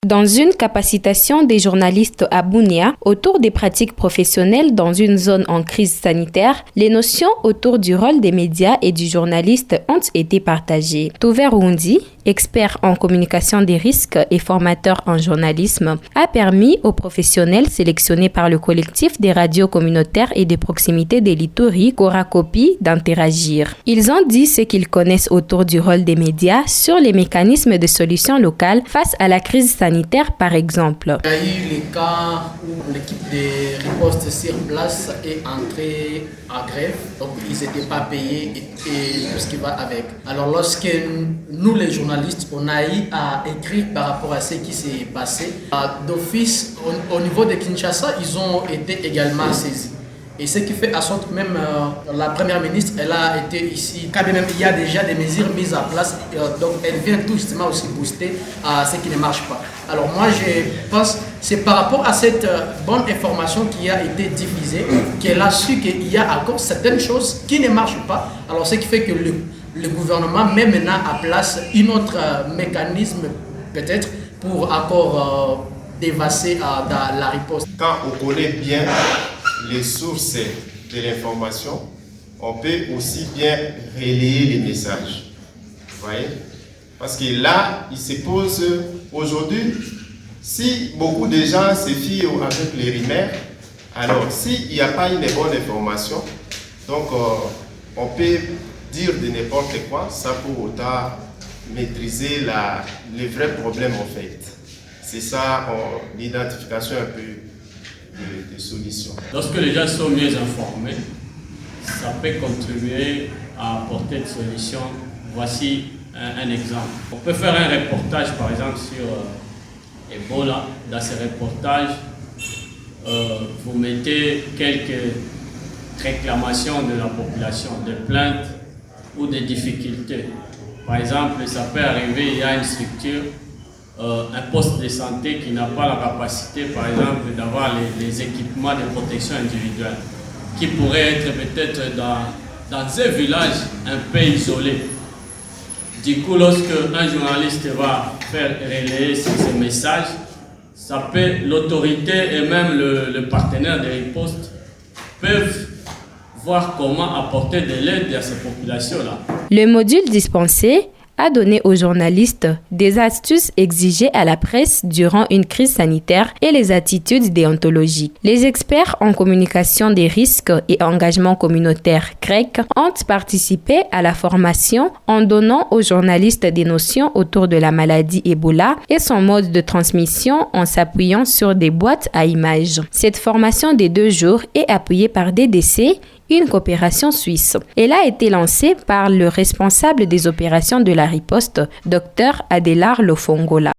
Dans une capacitation des journalistes à Bunia autour des pratiques professionnelles dans une zone en crise sanitaire, les notions autour du rôle des médias et du journaliste ont été partagées. Touver Wundi, expert en communication des risques et formateur en journalisme, a permis aux professionnels sélectionnés par le collectif des radios communautaires et de proximité des Lituri, Korakopi, d'interagir. Ils ont dit ce qu'ils connaissent autour du rôle des médias sur les mécanismes de solutions locales face à la crise sanitaire, par exemple. Il y a eu les cas où l'équipe de riposte sur place est entrée en grève, donc ils n'étaient pas payés et tout ce qui va avec. Alors lorsque nous les journalistes, on a eu à écrire par rapport à ce qui s'est passé, d'office au niveau de Kinshasa, ils ont été également saisis. Et ce qui fait en sorte que même la première ministre, elle a été ici. Quand même, il y a déjà des mesures mises en place, donc elle vient tout justement aussi booster ce qui ne marche pas. Alors moi, je pense que c'est par rapport à cette bonne information qui a été diffusée qu'elle a su qu'il y a encore certaines choses qui ne marchent pas. Alors ce qui fait que le gouvernement met maintenant en place un autre mécanisme peut-être pour encore dévasser dans la riposte. Quand on connaît bien les sources de l'information, on peut aussi bien relayer les messages. Vous voyez? Parce que là, il se pose aujourd'hui, si beaucoup de gens se fient avec les rumeurs, alors s'il n'y a pas une bonne information, donc on peut dire de n'importe quoi sans pour autant maîtriser les vrais problèmes en fait. C'est ça l'identification un peu des solutions. Lorsque les gens sont mieux informés, ça peut contribuer à apporter des solutions. Voici un exemple. On peut faire un reportage par exemple sur Ebola. Dans ce reportage, vous mettez quelques réclamations de la population, des plaintes ou des difficultés. Par exemple, ça peut arriver, il y a une structure, un poste de santé qui n'a pas la capacité, par exemple, d'avoir les équipements de protection individuelle, qui pourrait être peut-être dans un village un peu isolé. Du coup, lorsque un journaliste va faire relayer ces messages, ça peut, l'autorité et même le partenaire de riposte peuvent voir comment apporter de l'aide à ces populations-là. Le module dispensé a donné aux journalistes des astuces exigées à la presse durant une crise sanitaire et les attitudes déontologiques. Les experts en communication des risques et engagement communautaire CREC ont participé à la formation en donnant aux journalistes des notions autour de la maladie Ebola et son mode de transmission en s'appuyant sur des boîtes à images. Cette formation de 2 jours est appuyée par DDC, une coopération suisse. Elle a été lancée par le responsable des opérations de la riposte, Dr Adélar Lofongola.